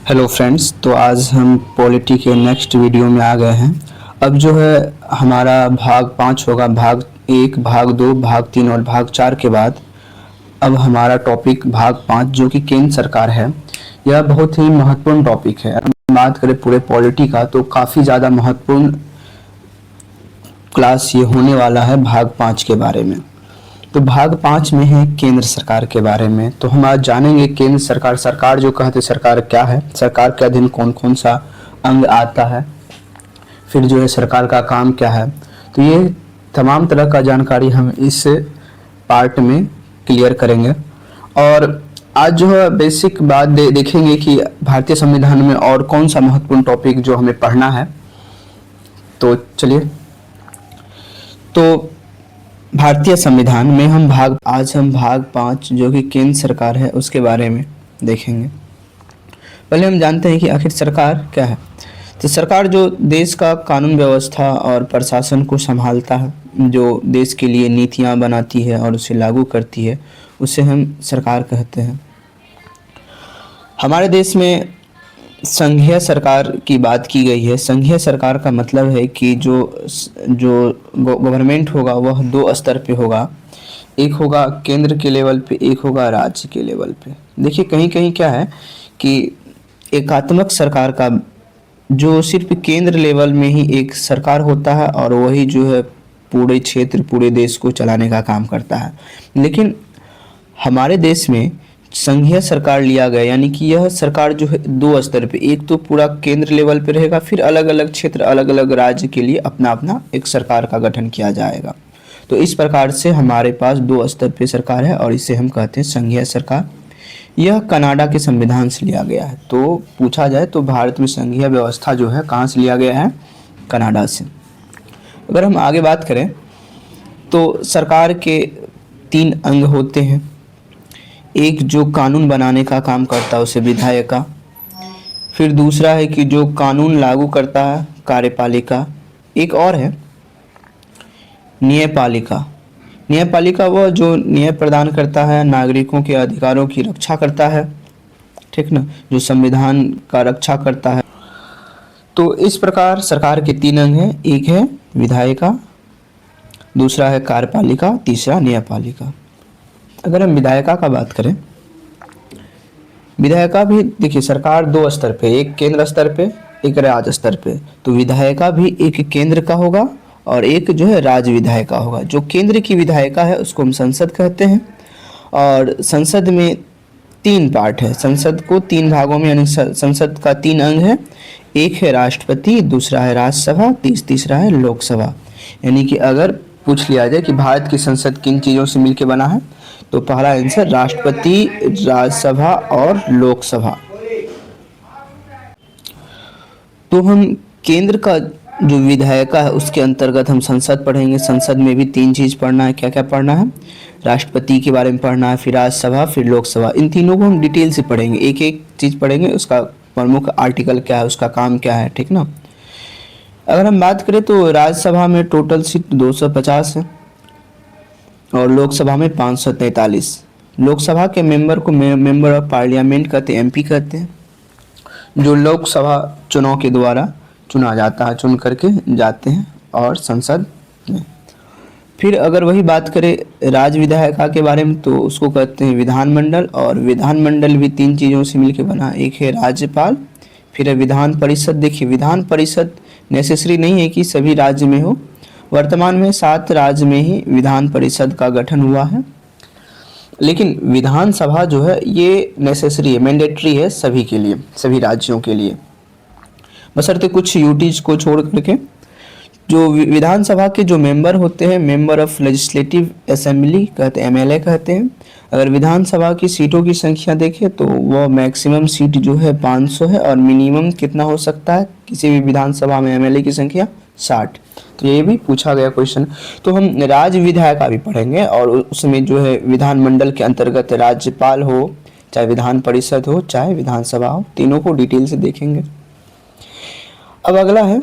Hello friends, तो आज हम पॉलिटी के नेक्स्ट वीडियो में आ गए हैं। अब जो है हमारा भाग 5 होगा। भाग 1, भाग 2, भाग 3 और भाग 4 के बाद अब हमारा टॉपिक भाग 5 जो कि केंद्र सरकार है। यह बहुत ही महत्वपूर्ण टॉपिक है। अगर बात करें पूरे पॉलिटी का तो काफ़ी ज़्यादा महत्वपूर्ण क्लास ये होने वाला है भाग 5 के बारे में। तो भाग 5 में है केंद्र सरकार के बारे में। तो हम आज जानेंगे केंद्र सरकार, सरकार जो कहते सरकार क्या है, सरकार के अधीन कौन कौन सा अंग आता है, फिर जो है सरकार का काम क्या है। तो ये तमाम तरह का जानकारी हम इस पार्ट में क्लियर करेंगे। और आज जो है बेसिक बात देखेंगे कि भारतीय संविधान में और कौन सा महत्वपूर्ण टॉपिक जो हमें पढ़ना है। तो चलिए, तो भारतीय संविधान में आज हम भाग 5 जो कि केंद्र सरकार है उसके बारे में देखेंगे। पहले हम जानते हैं कि आखिर सरकार क्या है। तो सरकार जो देश का कानून व्यवस्था और प्रशासन को संभालता है, जो देश के लिए नीतियां बनाती है और उसे लागू करती है, उसे हम सरकार कहते हैं। हमारे देश में संघीय सरकार की बात की गई है। संघीय सरकार का मतलब है कि जो गवर्नमेंट होगा वह 2 स्तर पे होगा। एक होगा केंद्र के लेवल पे, एक होगा राज्य के लेवल पे। देखिए कहीं कहीं क्या है कि एकात्मक सरकार का जो सिर्फ केंद्र लेवल में ही एक सरकार होता है और वही जो है पूरे क्षेत्र, पूरे देश को चलाने का काम करता है। लेकिन हमारे देश में संघीय सरकार लिया गया, यानी कि यह सरकार जो है 2 स्तर पे, एक तो पूरा केंद्र लेवल पे रहेगा, फिर अलग अलग क्षेत्र, अलग अलग राज्य के लिए अपना अपना एक सरकार का गठन किया जाएगा। तो इस प्रकार से हमारे पास 2 स्तर पे सरकार है और इसे हम कहते हैं संघीय सरकार। यह कनाडा के संविधान से लिया गया है। तो पूछा जाए तो भारत में संघीय व्यवस्था जो है कहाँ से लिया गया है? कनाडा से। अगर हम आगे बात करें तो सरकार के 3 अंग होते हैं। एक जो कानून बनाने का काम करता है उसे विधायिका, फिर दूसरा है कि जो कानून लागू करता है कार्यपालिका, एक और है न्यायपालिका। न्यायपालिका वह जो न्याय प्रदान करता है, नागरिकों के अधिकारों की रक्षा करता है, ठीक ना, जो संविधान का रक्षा करता है। तो इस प्रकार सरकार के 3 अंग हैं। एक है विधायिका, दूसरा है कार्यपालिका, तीसरा न्यायपालिका। अगर हम विधायिका का बात करें, विधायिका भी देखिए सरकार 2 स्तर पे, एक केंद्र स्तर पे, एक राज्य स्तर पे। तो विधायिका भी एक केंद्र का होगा और एक जो है राज्य विधायिका होगा। जो केंद्र की विधायिका है उसको हम संसद कहते हैं। और संसद में 3 पार्ट है। संसद को 3 भागों में, यानी संसद का 3 अंग है। एक है राष्ट्रपति, दूसरा है राज्यसभा, तीसरा है लोकसभा। यानी कि अगर पूछ लिया जाए कि भारत की संसद किन चीज़ों से मिलकर बना है, तो पहला आंसर राष्ट्रपति, राज्यसभा और लोकसभा। तो हम केंद्र का जो विधायिका है उसके अंतर्गत हम संसद पढ़ेंगे। संसद में भी 3 चीज़ पढ़ना है। क्या क्या पढ़ना है? राष्ट्रपति के बारे में पढ़ना है, फिर राज्यसभा, फिर लोकसभा। इन तीनों को हम डिटेल से पढ़ेंगे, एक एक चीज़ पढ़ेंगे, उसका प्रमुख आर्टिकल क्या है, उसका काम क्या है, ठीक ना। अगर हम बात करें तो राज्यसभा में टोटल सीट 250 है और लोकसभा में 543। लोकसभा के मेंबर को मेंबर ऑफ पार्लियामेंट कहते हैं, एमपी कहते हैं, जो लोकसभा चुनाव के द्वारा चुना जाता है, चुन करके जाते हैं और संसद में। फिर अगर वही बात करें राज्य विधायिका के बारे में तो उसको कहते हैं विधानमंडल। और विधानमंडल भी 3 चीज़ों से मिलकर बना, एक है राज्यपाल, फिर है विधान परिषद। देखिए विधान परिषद नेसेसरी नहीं है कि सभी राज्य में हो। वर्तमान में 7 राज्य में ही विधान परिषद का गठन हुआ है, लेकिन विधानसभा जो है ये नेसेसरी है, मैंडेटरी है सभी के लिए, सभी राज्यों के लिए, बशर्ते कुछ यूटीज को छोड़ करके। जो विधानसभा के जो मेंबर होते हैं, मेंबर ऑफ लेजिस्लेटिव असेंबली कहते हैं, एमएलए कहते हैं। अगर विधानसभा की सीटों की संख्या देखें तो वह मैक्सिमम सीट जो है 500 है और मिनिमम कितना हो सकता है किसी भी विधानसभा में एमएलए की संख्या? 60। तो ये भी पूछा गया क्वेश्चन। तो हम राज्य विधायिका भी पढ़ेंगे और उसमें जो है विधानमंडल के अंतर्गत राज्यपाल हो, चाहे विधान परिषद हो, चाहे विधानसभा हो, तीनों को डिटेल से देखेंगे। अब अगला है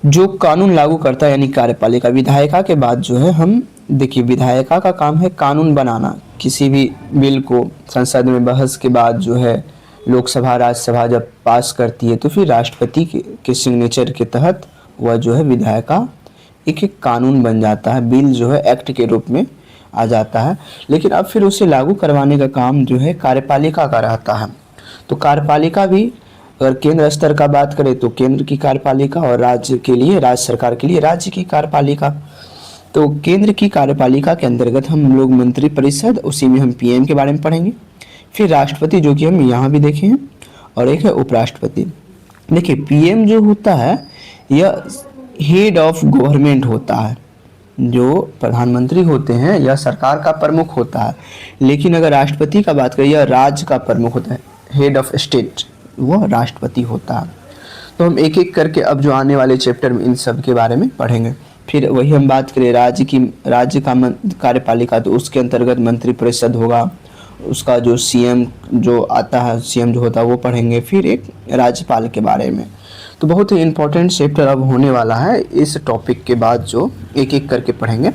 जो कानून लागू करता है यानी कार्यपालिका। विधायिका के बाद जो है हम देखिए, विधायिका का काम है कानून बनाना। किसी भी बिल को संसद में बहस के बाद जो है लोकसभा राज्यसभा जब पास करती है तो फिर राष्ट्रपति के सिग्नेचर के तहत वह जो है विधायिका एक एक कानून बन जाता है, बिल जो है एक्ट के रूप में आ जाता है। लेकिन अब फिर उसे लागू करवाने का काम जो है कार्यपालिका का रहता है। तो कार्यपालिका भी अगर केंद्र स्तर का बात करें तो केंद्र की कार्यपालिका, और राज्य के लिए, राज्य सरकार के लिए राज्य की कार्यपालिका। तो केंद्र की कार्यपालिका के अंतर्गत हम लोग मंत्रिपरिषद, उसी में हम पीएम के बारे में पढ़ेंगे। फिर राष्ट्रपति जो कि हम यहाँ भी देखे हैं, और एक है उपराष्ट्रपति। देखिए पीएम जो होता है यह हेड ऑफ गवर्नमेंट होता है, जो प्रधानमंत्री होते हैं यह सरकार का प्रमुख होता है। लेकिन अगर राष्ट्रपति का बात करें यह राज्य का प्रमुख होता है, हेड ऑफ स्टेट वो राष्ट्रपति होता है। तो हम एक एक करके अब जो आने वाले चैप्टर में इन सब के बारे में पढ़ेंगे। फिर वही हम बात करें राज्य का कार्यपालिका, तो उसके अंतर्गत मंत्रिपरिषद होगा, उसका जो सीएम जो आता है, सीएम जो होता है वो पढ़ेंगे। फिर एक राज्यपाल के बारे में। तो बहुत ही इम्पोर्टेंट चैप्टर अब होने वाला है इस टॉपिक के बाद, जो एक एक करके पढ़ेंगे।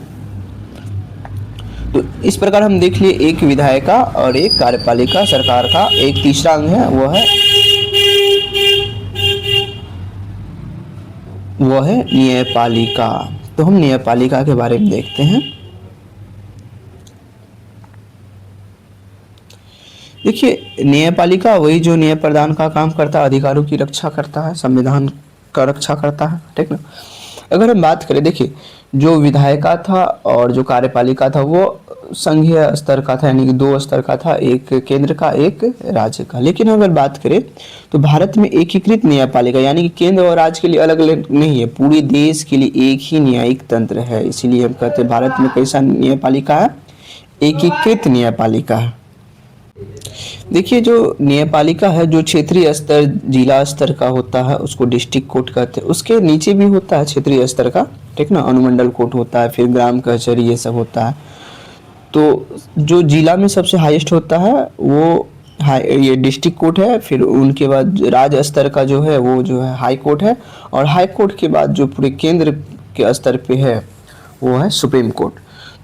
तो इस प्रकार हम देख लिए एक विधायिका और एक कार्यपालिका सरकार का। एक तीसरा अंग है वो है न्यायपालिका। तो हम न्यायपालिका के बारे में देखते हैं। देखिए न्यायपालिका वही जो न्याय प्रदान का काम करता है, अधिकारों की रक्षा करता है, संविधान का रक्षा करता है, ठीक ना। अगर हम बात करें, देखिए जो विधायिका था और जो कार्यपालिका था वो संघीय स्तर का था, यानी कि दो स्तर का था, एक केंद्र का एक राज्य का। लेकिन अगर बात करें तो भारत में एकीकृत न्यायपालिका, यानी कि केंद्र और राज्य के लिए अलग अलग नहीं है, पूरे देश के लिए एक ही न्यायिक तंत्र है। इसीलिए हम कहते हैं भारत में कैसा न्यायपालिका है, एकीकृत न्यायपालिका है। देखिए जो न्यायपालिका है जो क्षेत्रीय स्तर, जिला स्तर का होता है उसको डिस्ट्रिक्ट कोर्ट कहते हैं। उसके नीचे भी होता है क्षेत्रीय स्तर का, ठीक ना, अनुमंडल कोर्ट होता है, फिर ग्राम कचहरी ये सब होता है। तो जो जिला में सबसे हाईएस्ट होता है वो ये डिस्ट्रिक्ट कोर्ट है। फिर उनके बाद राज्य स्तर का जो है वो जो है हाई कोर्ट है, और हाई कोर्ट के बाद जो पूरे केंद्र के स्तर पे है वो है सुप्रीम कोर्ट।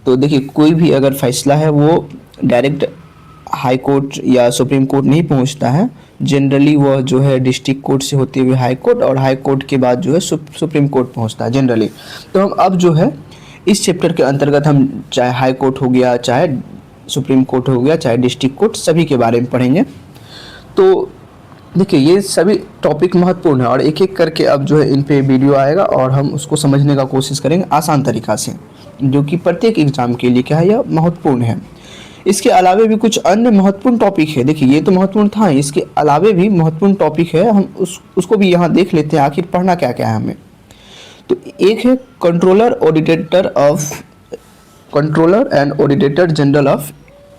तो देखिए कोई भी अगर फैसला है वो डायरेक्ट हाई कोर्ट या सुप्रीम कोर्ट नहीं पहुंचता है, जनरली वह जो है डिस्ट्रिक्ट कोर्ट से होते हुए हाई कोर्ट, और हाई कोर्ट के बाद जो है सुप्रीम कोर्ट पहुंचता है जनरली। तो हम अब जो है इस चैप्टर के अंतर्गत हम चाहे हाई कोर्ट हो गया, चाहे सुप्रीम कोर्ट हो गया, चाहे डिस्ट्रिक्ट कोर्ट, सभी के बारे में पढ़ेंगे। तो देखिए ये सभी टॉपिक महत्वपूर्ण है, और एक एक करके अब जो है इन पे वीडियो आएगा और हम उसको समझने का कोशिश करेंगे आसान तरीक़ा से, जो कि प्रत्येक एग्जाम के लिए क्या है, यह महत्वपूर्ण है। इसके अलावे भी कुछ अन्य महत्वपूर्ण टॉपिक है। देखिए ये तो महत्वपूर्ण था, इसके अलावे भी महत्वपूर्ण टॉपिक है, हम उसको भी यहाँ देख लेते हैं आखिर पढ़ना क्या क्या है हमें। तो एक है controller and auditor general of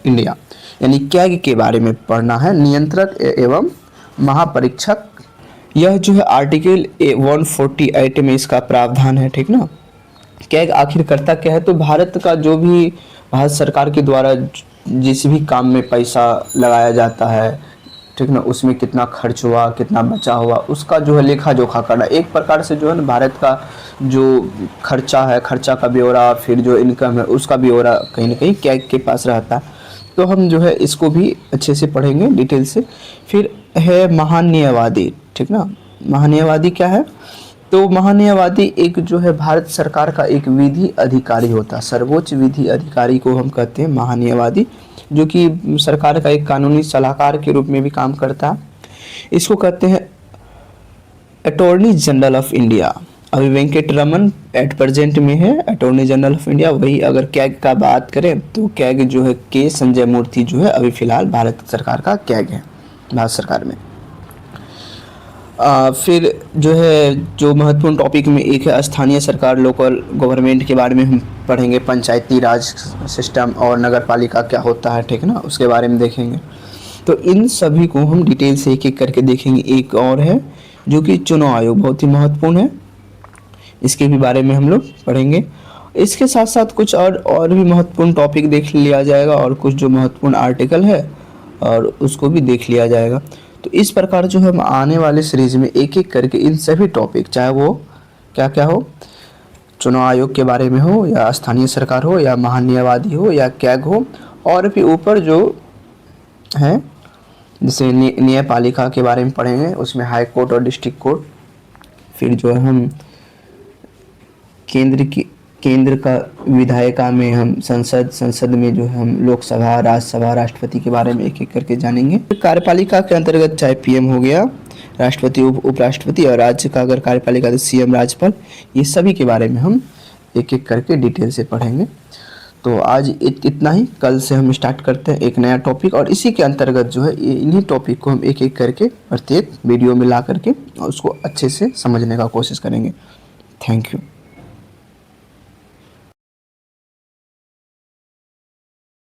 India, यानी कैग के बारे में पढ़ना है, नियंत्रक एवं महापरीक्षक। यह जो है आर्टिकल 148 में इसका प्रावधान है, ठीक ना। कैग आखिर करता क्या है, तो भारत का जो भी भारत सरकार के द्वारा जिस भी काम में पैसा लगाया जाता है, ठीक ना, उसमें कितना खर्च हुआ, कितना बचा हुआ, उसका जो है लेखा जोखा करना। एक प्रकार से जो है ना भारत का जो खर्चा है, खर्चा का ब्यौरा, फिर जो इनकम है उसका ब्यौरा कहीं ना कहीं कैग के पास रहता है। तो हम जो है इसको भी अच्छे से पढ़ेंगे डिटेल से। फिर है महान्यायवादी, ठीक ना। महान्यायवादी क्या है, तो महान्यायवादी एक जो है भारत सरकार का एक विधि अधिकारी होता है, सर्वोच्च विधि अधिकारी को हम कहते हैं महान्यायवादी, जो कि सरकार का एक कानूनी सलाहकार के रूप में भी काम करता है। इसको कहते हैं अटॉर्नी जनरल ऑफ इंडिया। अभी वेंकट रमन एट प्रेजेंट में है अटॉर्नी जनरल ऑफ इंडिया। वही अगर कैग का बात करें तो कैग जो है के संजय मूर्ति जो है अभी फिलहाल भारत सरकार का कैग है भारत सरकार में। फिर जो है जो महत्वपूर्ण टॉपिक में एक है स्थानीय सरकार, लोकल गवर्नमेंट के बारे में हम पढ़ेंगे, पंचायती राज सिस्टम और नगर पालिका क्या होता है, ठीक ना, उसके बारे में देखेंगे। तो इन सभी को हम डिटेल से एक एक करके देखेंगे। एक और है जो कि चुनाव आयोग, बहुत ही महत्वपूर्ण है, इसके भी बारे में हम लोग पढ़ेंगे। इसके साथ साथ कुछ और भी महत्वपूर्ण टॉपिक देख लिया जाएगा, और कुछ जो महत्वपूर्ण आर्टिकल है और उसको भी देख लिया जाएगा। तो इस प्रकार जो हम आने वाले सीरीज में एक एक करके इन सभी टॉपिक, चाहे वो क्या क्या हो, चुनाव आयोग के बारे में हो, या स्थानीय सरकार हो, या महान्यायवादी हो, या कैग हो, और फिर ऊपर जो है जैसे न्यायपालिका के बारे में पढ़ेंगे, उसमें हाई कोर्ट और डिस्ट्रिक्ट कोर्ट। फिर जो है हम केंद्र का विधायिका में हम संसद में जो है हम लोकसभा, राज्यसभा, राष्ट्रपति के बारे में एक एक करके जानेंगे। कार्यपालिका के अंतर्गत चाहे पीएम हो गया, राष्ट्रपति, उपराष्ट्रपति, और राज्य का अगर कार्यपालिका तो सीएम, राज्यपाल, ये सभी के बारे में हम एक एक करके डिटेल से पढ़ेंगे। तो आज इतना ही। कल से हम स्टार्ट करते हैं एक नया टॉपिक, और इसी के अंतर्गत जो है इन्हीं टॉपिक को हम एक एक करके प्रत्येक वीडियो में ला करके और उसको अच्छे से समझने का कोशिश करेंगे। Thank you.